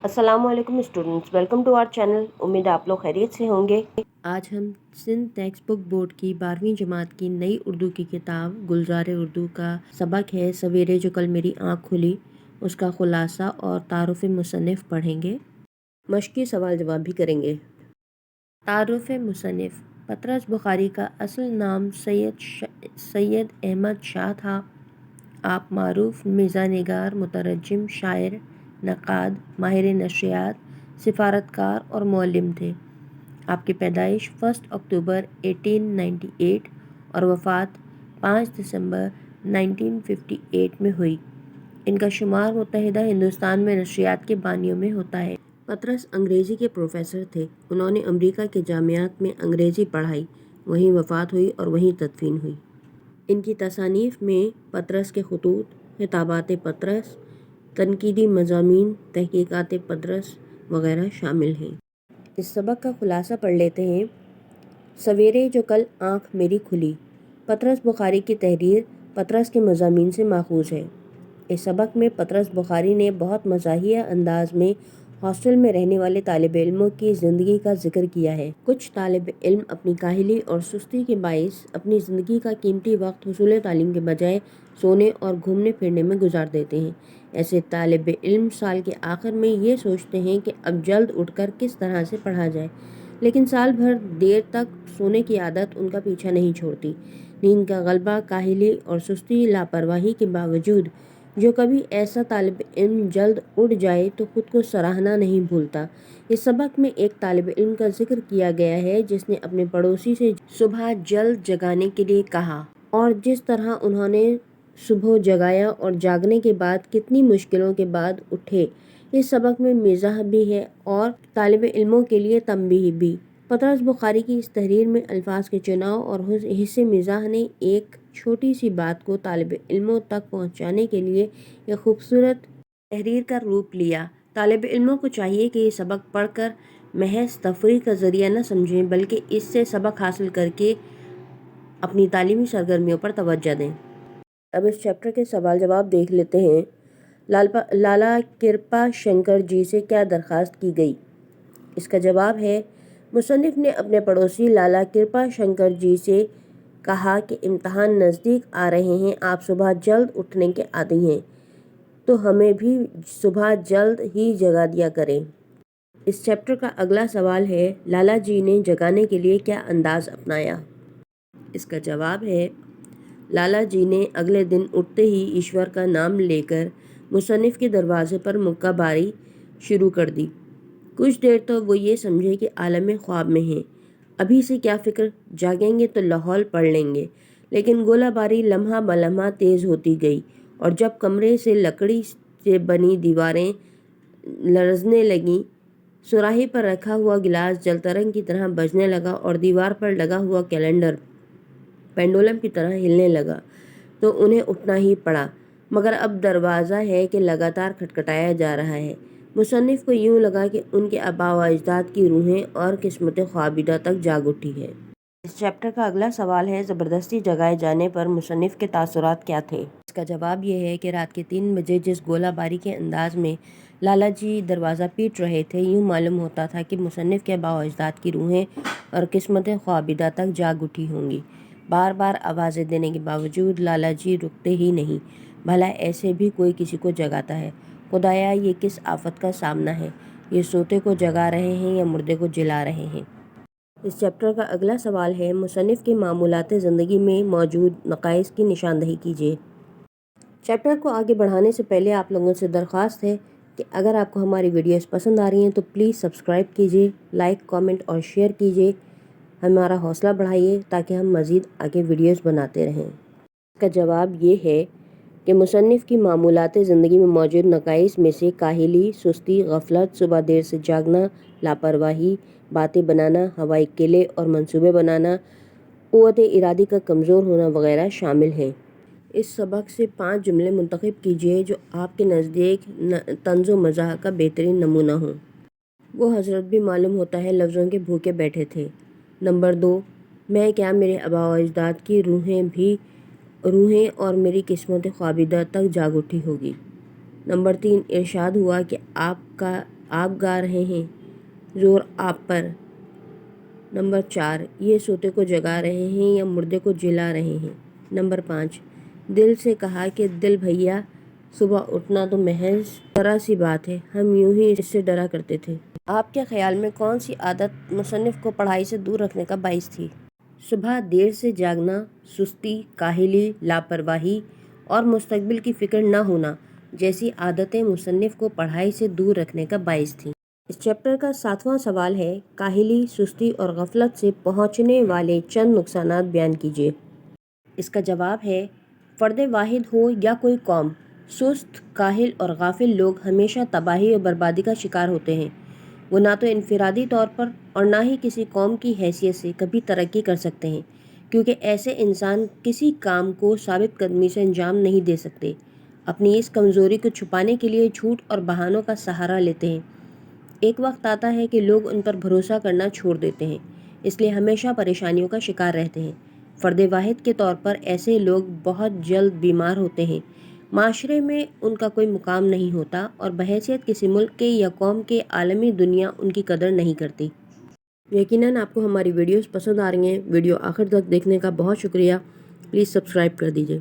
अस्सलाम वालेकुम students, welcome to our channel. उम्मीद है आप लोग खैरियत से होंगे। आज हम सिंध टेक्स्ट बुक बोर्ड की 12वीं जमात की नई उर्दू की किताब गुलजार उर्दू का सबक है सवेरे जो कल मेरी आँख खुली, उसका खुलासा और तारुफ मुसन्निफ पढ़ेंगे। मश्की सवाल जवाब भी करेंगे। तारुफ मुसन्निफ। पतरस बुखारी का असल नाम सैयद अहमद शाह था। आप मारूफ मिर्ज़ा निगार, मुतरज्जिम, शायर, नक़ाद, माहिर नशरियात, सिफारतकार और मौलिम थे। आपकी पैदाइश 1 अक्टूबर 1898 और वफ़ात 5 दिसंबर 1958 में हुई। इनका शुमार मुत्तहिदा हिंदुस्तान में नशरियात के बानियों में होता है। पतरस अंग्रेज़ी के प्रोफेसर थे। उन्होंने अमरीका के जामियात में अंग्रेज़ी पढ़ाई, वहीं वफ़ात हुई और वहीं तदफीन हुई। इनकी तसानीफ़ में पतरस के ख़ुतूत, खिताबात पतरस, तनकीदी मज़ामीन, तहक़ीक़ात पतरस वग़ैरह शामिल हैं। इस सबक का खुलासा पढ़ लेते हैं। सवेरे जो कल आँख मेरी खुली। पतरस बुखारी की तहरीर पतरस के मज़ामीन से माख़ूज़ है। इस सबक में पतरस बुखारी ने बहुत मज़ाहिया अंदाज में हॉस्टल में रहने वाले तालिब इल्मों की ज़िंदगी का जिक्र किया है। कुछ तालिब इल्म अपनी काहली और सुस्ती के बाइस अपनी ज़िंदगी का कीमती वक्त हुसूल तालीम के बजाय सोने और घूमने फिरने में गुजार देते हैं। ऐसे तालिब इल्म साल के आखिर में ये सोचते हैं कि अब जल्द उठकर किस तरह से पढ़ा जाए, लेकिन साल भर देर तक सोने की आदत उनका पीछा नहीं छोड़ती। नींद का गलबा, काहली और सुस्ती, लापरवाही के बावजूद जो कभी ऐसा तालिब इल्म जल्द उठ जाए तो खुद को सराहना नहीं भूलता। इस सबक में एक तालिब इल्म का जिक्र किया गया है जिसने अपने पड़ोसी से सुबह जल्द जगाने के लिए कहा और जिस तरह उन्होंने सुबह जगाया और जागने के बाद कितनी मुश्किलों के बाद उठे। इस सबक में मिज़ाह भी है और तालिब इल्मों के लिए तंबीह भी। पतरस बुखारी की इस तहरीर में अल्फाज के चुनाव और हिस्से मिज़ाह ने एक छोटी सी बात को तालिब इल्मों तक पहुँचाने के लिए एक खूबसूरत तहरीर का रूप लिया। तालिब इल्मों को चाहिए कि ये सबक पढ़कर महज तफरीह का ज़रिया न समझें, बल्कि इससे सबक हासिल करके अपनी तालीमी सरगर्मियों पर तवज्जो दें। अब इस चैप्टर के सवाल जवाब देख लेते हैं। लाला कृपा शंकर जी से क्या दरख्वास्त की गई? इसका जवाब है, मुसन्निफ ने अपने पड़ोसी लाला कृपा शंकर जी से कहा कि इम्तहान नज़दीक आ रहे हैं, आप सुबह जल्द उठने के आदी हैं, तो हमें भी सुबह जल्द ही जगा दिया करें। इस चैप्टर का अगला सवाल है, लाला जी ने जगाने के लिए क्या अंदाज अपनाया? इसका जवाब है, लाला जी ने अगले दिन उठते ही ईश्वर का नाम लेकर मुसन्निफ के दरवाजे पर मुक्काबारी शुरू कर दी। कुछ देर तो वो ये समझे कि आलम ख्वाब में हैं, अभी से क्या फ़िक्र, जागेंगे तो लाहौल पढ़ लेंगे। लेकिन गोलाबारी लम्हा ब लम्हा तेज़ होती गई और जब कमरे से लकड़ी से बनी दीवारें लरज़ने लगीं, सुराही पर रखा हुआ गिलास जलतरंग की तरह बजने लगा और दीवार पर लगा हुआ कैलेंडर पेंडुलम की तरह हिलने लगा, तो उन्हें उठना ही पड़ा। मगर अब दरवाज़ा है कि लगातार खटखटाया जा रहा है। मुसन्निफ को यूँ लगा कि उनके आबा व अजदाद की रूहें और किस्मत ख्वाबिदा तक जाग उठी है। इस चैप्टर का अगला सवाल है, ज़बरदस्ती जगाए जाने पर मुसन्निफ के तासुरात क्या थे? इसका जवाब यह है कि रात के 3 बजे जिस गोलाबारी के अंदाज में लाला जी दरवाज़ा पीट रहे थे, यूँ मालूम होता था कि मुसन्निफ के आबा व अजदाद की रूहें और किस्मत ख्वाबिदा तक जाग उठी होंगी। बार बार आवाज़ें देने के बावजूद लाला जी रुकते ही नहीं। भला ऐसे भी कोई किसी को जगाता है? खुदाया, ये किस आफत का सामना है? ये सोते को जगा रहे हैं या मुर्दे को जिला रहे हैं? इस चैप्टर का अगला सवाल है, मुसन्निफ की मामूलात ज़िंदगी में मौजूद नक़ाइस की निशानदही कीजिए। चैप्टर को आगे बढ़ाने से पहले आप लोगों से दरख्वास्त है कि अगर आपको हमारी वीडियोस पसंद आ रही हैं तो प्लीज़ सब्सक्राइब कीजिए, लाइक, कमेंट और शेयर कीजिए। हमारा हौसला बढ़ाइए ताकि हम मज़ीद आगे वीडियोस बनाते रहें। इसका जवाब ये है कि मुसन्निफ की मामूलात ज़िंदगी में मौजूद नक़ाइस में से काहिली, सुस्ती, गफलत, सुबह देर से जागना, लापरवाही, बातें बनाना, हवाई किले और मंसूबे बनाना, क़ुव्वत इरादी का कमज़ोर होना वगैरह शामिल हैं। इस सबक से 5 जुमले मुंतखब कीजिए जो आपके नज़दीक तंज़ो मज़ाह का बेहतरीन नमूना हों। वो हज़रत भी मालूम होता है लफ्ज़ों के भूखे बैठे थे। नंबर 2, मैं क्या मेरे आबा व अजदाद की रूहें और मेरी किस्मत ख्वाबिदा तक जाग उठी होगी। नंबर 3, इरशाद हुआ कि آپ گا رہے ہیں زور آپ پر۔ نمبر 4، یہ سوتے کو جگا رہے ہیں یا مردے کو جلا رہے ہیں۔ نمبر 5، دل سے کہا کہ دل بھیا صبح اٹھنا تو محض ذرا سی بات ہے، ہم یوں ہی اس سے ڈرا کرتے تھے۔ آپ کے خیال میں کون سی عادت مصنف کو پڑھائی سے دور رکھنے کا باعث تھی؟ صبح دیر سے جاگنا، سستی، کاہلی، لاپرواہی اور مستقبل کی فکر نہ ہونا جیسی عادتیں مصنف کو پڑھائی سے دور رکھنے کا باعث تھیں۔ اس چیپٹر کا 7واں سوال ہے، کاہلی، سستی اور غفلت سے پہنچنے والے چند نقصانات بیان کیجیے۔ اس کا جواب ہے، فرد واحد ہو یا کوئی قوم، سست، کاہل اور غافل لوگ ہمیشہ تباہی اور بربادی کا شکار ہوتے ہیں۔ وہ نہ تو انفرادی طور پر اور نہ ہی کسی قوم کی حیثیت سے کبھی ترقی کر سکتے ہیں، کیونکہ ایسے انسان کسی کام کو ثابت قدمی سے انجام نہیں دے سکتے، اپنی اس کمزوری کو چھپانے کے لیے جھوٹ اور بہانوں کا سہارا لیتے ہیں۔ ایک وقت آتا ہے کہ لوگ ان پر بھروسہ کرنا چھوڑ دیتے ہیں، اس لیے ہمیشہ پریشانیوں کا شکار رہتے ہیں۔ فرد واحد کے طور پر ایسے لوگ بہت جلد بیمار ہوتے ہیں، معاشرے میں ان کا کوئی مقام نہیں ہوتا اور بحیثیت کسی ملک کے یا قوم کے عالمی دنیا ان کی قدر نہیں کرتی۔ یقیناً آپ کو ہماری ویڈیوز پسند آ رہی ہیں۔ ویڈیو آخر تک دیکھنے کا بہت شکریہ۔ پلیز سبسکرائب کر دیجیے۔